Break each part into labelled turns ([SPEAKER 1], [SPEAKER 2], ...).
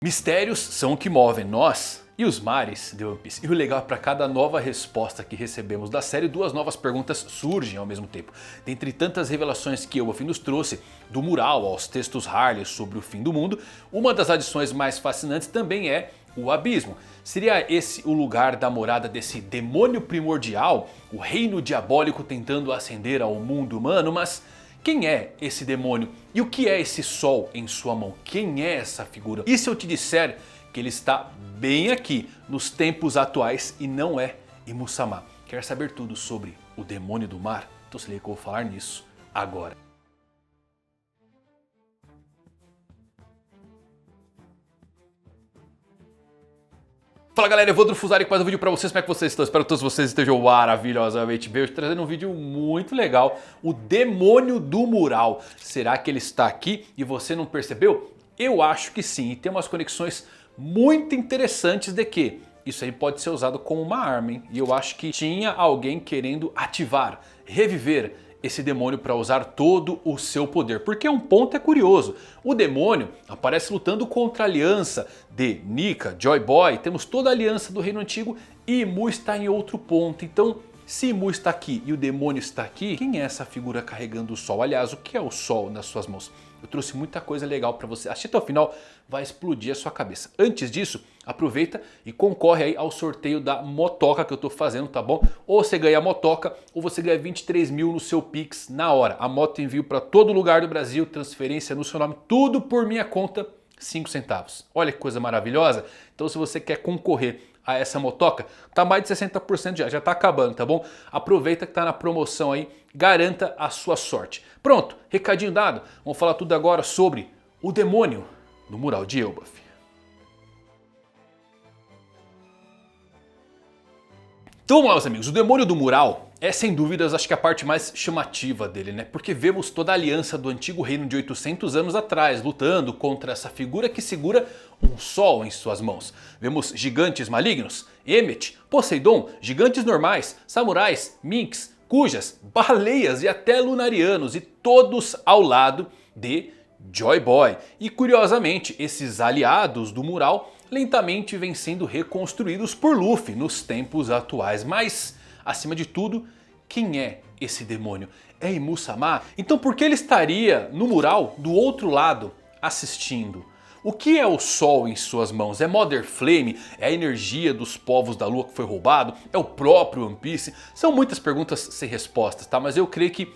[SPEAKER 1] Mistérios são o que movem nós e os mares de One Piece. E o legal é para cada nova resposta que recebemos da série, duas novas perguntas surgem ao mesmo tempo. Dentre tantas revelações que Elbaf nos trouxe, do mural aos textos Harley sobre o fim do mundo, uma das adições mais fascinantes também é o abismo. Seria esse o lugar da morada desse demônio primordial, o reino diabólico tentando ascender ao mundo humano? Mas quem é esse demônio? E o que é esse sol em sua mão? Quem é essa figura? E se eu te disser que ele está bem aqui nos tempos atuais e não é em Musamá? Quer saber tudo sobre o demônio do mar? Então se liga que eu vou falar nisso agora. Fala galera, Evandro Fusari com mais um vídeo pra vocês. Como é que vocês estão? Espero que todos vocês estejam maravilhosamente bem. Hoje trazendo um vídeo muito legal, o demônio do mural. Será que ele está aqui e você não percebeu? Eu acho que sim, e tem umas conexões muito interessantes de que isso aí pode ser usado como uma arma, hein? E eu acho que tinha alguém querendo ativar, reviver esse demônio para usar todo o seu poder. Porque um ponto é curioso, o demônio aparece lutando contra a aliança de Nika, Joy Boy, temos toda a aliança do reino antigo e Mu está em outro ponto. Então se Mu está aqui e o demônio está aqui, quem é essa figura carregando o sol? Aliás, o que é o sol nas suas mãos? Eu trouxe muita coisa legal para você. Assista até o final, vai explodir a sua cabeça. Antes disso, aproveita e concorre aí ao sorteio da motoca que eu tô fazendo, tá bom? Ou você ganha a motoca, ou você ganha 23 mil no seu Pix na hora. A moto envio para todo lugar do Brasil, transferência no seu nome, tudo por minha conta, 5 centavos. Olha que coisa maravilhosa. Então se você quer concorrer a essa motoca, tá mais de 60% já tá acabando, tá bom? Aproveita que tá na promoção aí, garanta a sua sorte. Pronto, recadinho dado, vamos falar tudo agora sobre o demônio do mural de Elbaf. Então vamos lá meus amigos, o demônio do mural é sem dúvidas acho que a parte mais chamativa dele, né? Porque vemos toda a aliança do antigo reino de 800 anos atrás lutando contra essa figura que segura um sol em suas mãos. Vemos gigantes malignos, Emmet, Poseidon, gigantes normais, samurais, minks, cujas, baleias e até lunarianos, e todos ao lado de Joy Boy. E curiosamente esses aliados do mural lentamente vêm sendo reconstruídos por Luffy nos tempos atuais. Mas acima de tudo, quem é esse demônio? É Imu-sama? Então por que ele estaria no mural do outro lado assistindo? O que é o sol em suas mãos? É Mother Flame? É a energia dos povos da lua que foi roubado? É o próprio One Piece? São muitas perguntas sem respostas, tá? Mas eu creio que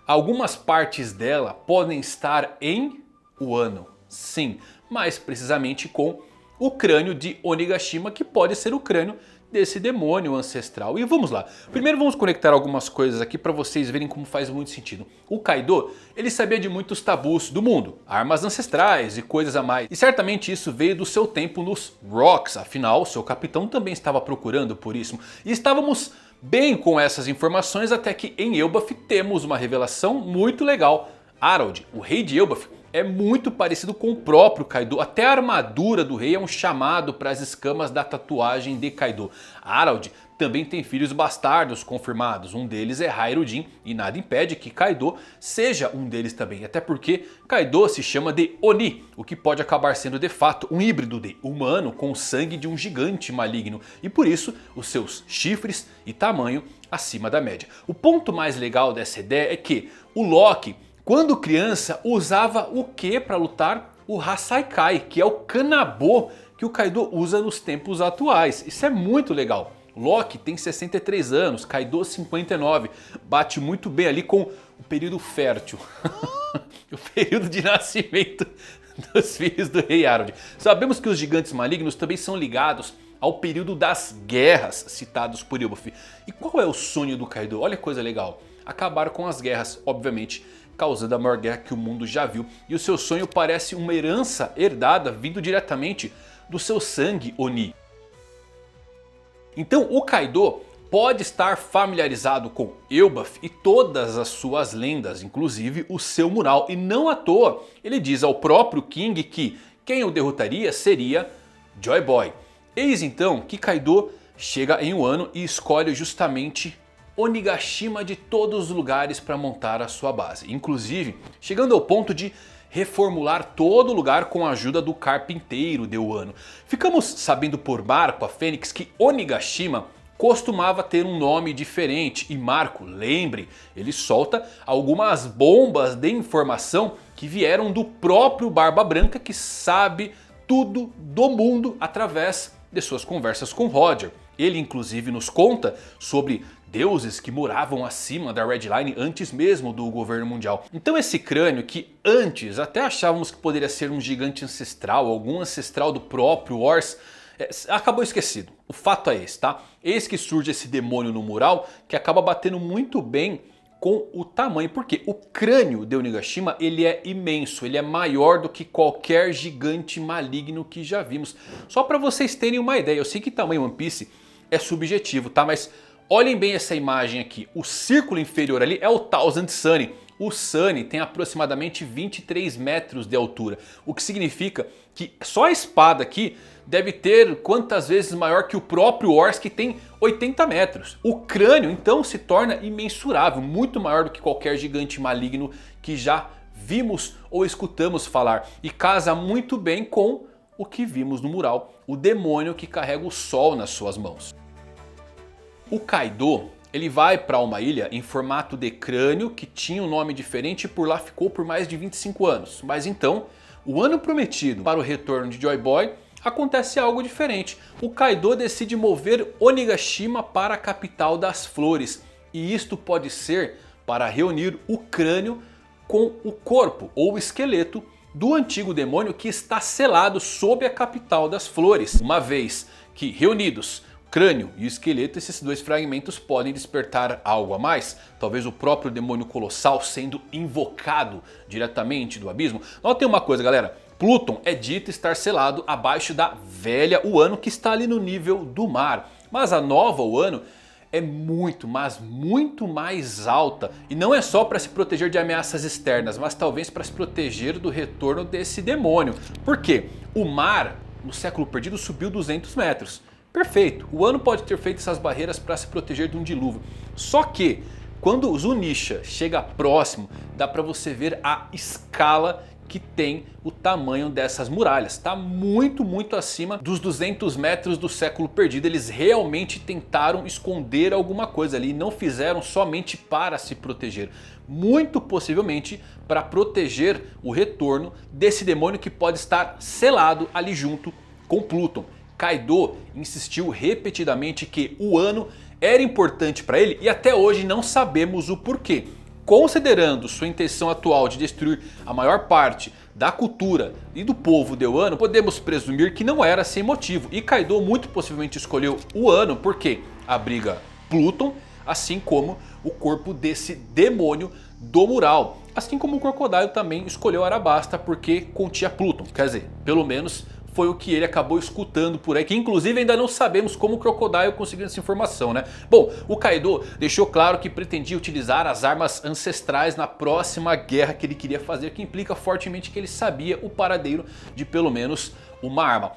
[SPEAKER 1] algumas partes dela podem estar em Wano, sim, mais precisamente com o crânio de Onigashima, que pode ser o crânio desse demônio ancestral. E vamos lá, primeiro vamos conectar algumas coisas aqui para vocês verem como faz muito sentido. O Kaido, ele sabia de muitos tabus do mundo, armas ancestrais e coisas a mais. E certamente isso veio do seu tempo nos Rocks, afinal seu capitão também estava procurando por isso. E estávamos bem com essas informações até que em Elbaf temos uma revelação muito legal. Harald, o rei de Elbaf, é muito parecido com o próprio Kaido. Até a armadura do rei é um chamado para as escamas da tatuagem de Kaido. Harald também tem filhos bastardos confirmados. Um deles é Hyrule e nada impede que Kaido seja um deles também. Até porque Kaido se chama de Oni, o que pode acabar sendo de fato um híbrido de humano com o sangue de um gigante maligno. E por isso os seus chifres e tamanho acima da média. O ponto mais legal dessa ideia é que o Loki, quando criança, usava o que para lutar? O Hasaikai, que é o Kanabo que o Kaido usa nos tempos atuais. Isso é muito legal. Loki tem 63 anos, Kaido 59. Bate muito bem ali com o período fértil. O período de nascimento dos filhos do rei Harald. Sabemos que os gigantes malignos também são ligados ao período das guerras citados por Elbaf. E qual é o sonho do Kaido? Olha que coisa legal. Acabar com as guerras, obviamente, causando a maior guerra que o mundo já viu. E o seu sonho parece uma herança herdada vindo diretamente do seu sangue Oni. Então o Kaido pode estar familiarizado com Elbaf e todas as suas lendas, inclusive o seu mural. E não à toa ele diz ao próprio King que quem o derrotaria seria Joy Boy. Eis então que Kaido chega em Wano e escolhe justamente Onigashima de todos os lugares para montar a sua base. Inclusive chegando ao ponto de reformular todo o lugar com a ajuda do carpinteiro de Wano. Ficamos sabendo por Marco, a Fênix, que Onigashima costumava ter um nome diferente e Marco, lembre, ele solta algumas bombas de informação que vieram do próprio Barba Branca, que sabe tudo do mundo através de suas conversas com Roger. Ele inclusive nos conta sobre deuses que moravam acima da Red Line antes mesmo do governo mundial. Então esse crânio, que antes até achávamos que poderia ser um gigante ancestral, algum ancestral do próprio Horus, acabou esquecido. O fato é esse, tá? Eis que surge esse demônio no mural que acaba batendo muito bem com o tamanho. Porque o crânio de Onigashima, ele é imenso, ele é maior do que qualquer gigante maligno que já vimos. Só para vocês terem uma ideia, eu sei que tamanho One Piece é subjetivo, tá? Mas olhem bem essa imagem aqui. O círculo inferior ali é o Thousand Sunny. O Sunny tem aproximadamente 23 metros de altura. O que significa que só a espada aqui deve ter quantas vezes maior que o próprio Horus, que tem 80 metros. O crânio então se torna imensurável, muito maior do que qualquer gigante maligno que já vimos ou escutamos falar. E casa muito bem com o que vimos no mural, o demônio que carrega o sol nas suas mãos. O Kaido, ele vai para uma ilha em formato de crânio que tinha um nome diferente e por lá ficou por mais de 25 anos. Mas então, o ano prometido para o retorno de Joy Boy, acontece algo diferente. O Kaido decide mover Onigashima para a capital das flores. E isto pode ser para reunir o crânio com o corpo ou o esqueleto do antigo demônio que está selado sob a capital das flores. Uma vez que reunidos crânio e o esqueleto, esses dois fragmentos podem despertar algo a mais. Talvez o próprio demônio colossal sendo invocado diretamente do abismo. Notem uma coisa, galera. Pluton é dito estar selado abaixo da velha Wano, que está ali no nível do mar. Mas a nova Wano é muito, mas muito mais alta. E não é só para se proteger de ameaças externas, mas talvez para se proteger do retorno desse demônio. Por quê? O mar no século perdido subiu 200 metros. Perfeito, o Wano pode ter feito essas barreiras para se proteger de um dilúvio. Só que quando o Zunisha chega próximo, dá para você ver a escala que tem o tamanho dessas muralhas. Está muito, muito acima dos 200 metros do século perdido. Eles realmente tentaram esconder alguma coisa ali e não fizeram somente para se proteger. Muito possivelmente para proteger o retorno desse demônio que pode estar selado ali junto com Pluton. Kaido insistiu repetidamente que o Wano era importante para ele e até hoje não sabemos o porquê. Considerando sua intenção atual de destruir a maior parte da cultura e do povo de Wano, podemos presumir que não era sem motivo. E Kaido muito possivelmente escolheu o Wano porque abriga Pluton, assim como o corpo desse demônio do mural. Assim como o Crocodile também escolheu Arabasta porque continha Pluton. Quer dizer, pelo menos foi o que ele acabou escutando por aí, que inclusive ainda não sabemos como o Crocodile conseguiu essa informação, né? Bom, o Kaido deixou claro que pretendia utilizar as armas ancestrais na próxima guerra que ele queria fazer, que implica fortemente que ele sabia o paradeiro de pelo menos uma arma.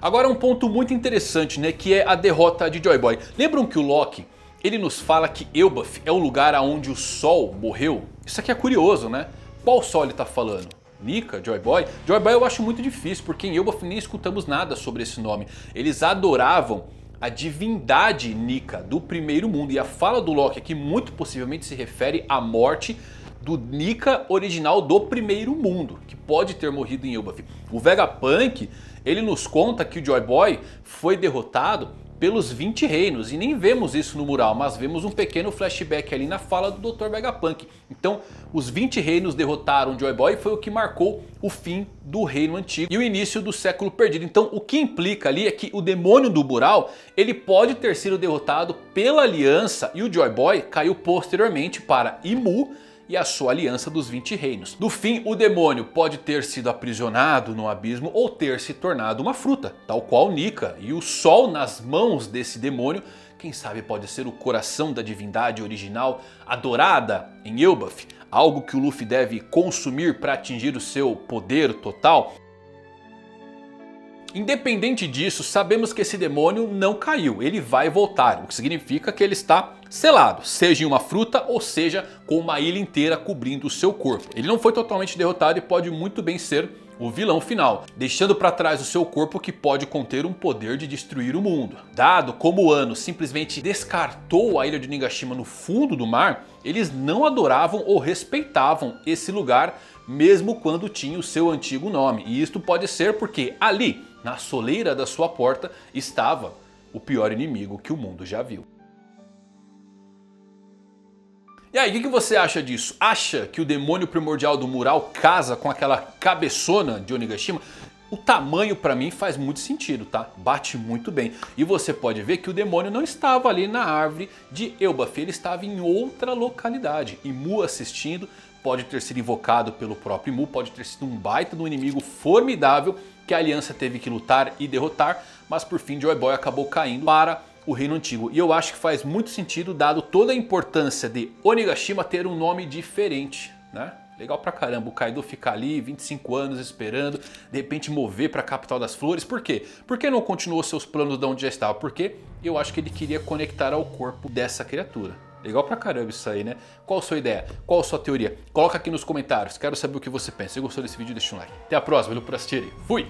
[SPEAKER 1] Agora um ponto muito interessante, né, que é a derrota de Joy Boy. Lembram que o Loki, ele nos fala que Elbaf é o lugar onde o Sol morreu? Isso aqui é curioso, né? Qual Sol ele está falando? Nika, Joy Boy? Joy Boy eu acho muito difícil, porque em Elbaf nem escutamos nada sobre esse nome. Eles adoravam a divindade Nika do primeiro mundo. E a fala do Loki aqui muito possivelmente se refere à morte do Nika original do primeiro mundo, que pode ter morrido em Elbaf. O Vegapunk, ele nos conta que o Joy Boy foi derrotado pelos 20 reinos. E nem vemos isso no mural, mas vemos um pequeno flashback ali na fala do Dr. Vegapunk. Então os 20 reinos derrotaram Joy Boy, foi o que marcou o fim do reino antigo e o início do século perdido. Então o que implica ali é que o demônio do mural, ele pode ter sido derrotado pela aliança e o Joy Boy caiu posteriormente para Imu e a sua aliança dos 20 reinos. No fim, o demônio pode ter sido aprisionado no abismo ou ter se tornado uma fruta, tal qual Nika. E o sol nas mãos desse demônio, quem sabe pode ser o coração da divindade original adorada em Elbaf, algo que o Luffy deve consumir para atingir o seu poder total. Independente disso, sabemos que esse demônio não caiu, ele vai voltar, o que significa que ele está selado, seja em uma fruta ou seja com uma ilha inteira cobrindo o seu corpo. Ele não foi totalmente derrotado e pode muito bem ser o vilão final, deixando para trás o seu corpo que pode conter um poder de destruir o mundo. Dado como o Ano simplesmente descartou a ilha de Onigashima no fundo do mar, eles não adoravam ou respeitavam esse lugar mesmo quando tinha o seu antigo nome. E isto pode ser porque ali, na soleira da sua porta, estava o pior inimigo que o mundo já viu. E aí, o que você acha disso? Acha que o demônio primordial do mural casa com aquela cabeçona de Onigashima? O tamanho pra mim faz muito sentido, tá? Bate muito bem. E você pode ver que o demônio não estava ali na árvore de Elbaf, ele estava em outra localidade. E Mu assistindo, pode ter sido invocado pelo próprio Mu, pode ter sido um baita de um inimigo formidável que a aliança teve que lutar e derrotar, mas por fim Joy Boy acabou caindo para o Reino Antigo. E eu acho que faz muito sentido dado toda a importância de Onigashima ter um nome diferente, né? Legal pra caramba o Kaido ficar ali 25 anos esperando, de repente mover pra capital das flores. Por quê? Por que não continuou seus planos de onde já estava? Porque eu acho que ele queria conectar ao corpo dessa criatura. Legal pra caramba isso aí, né? Qual a sua ideia? Qual a sua teoria? Coloca aqui nos comentários, quero saber o que você pensa. Se gostou desse vídeo, deixa um like. Até a próxima, valeu por assistir. Fui!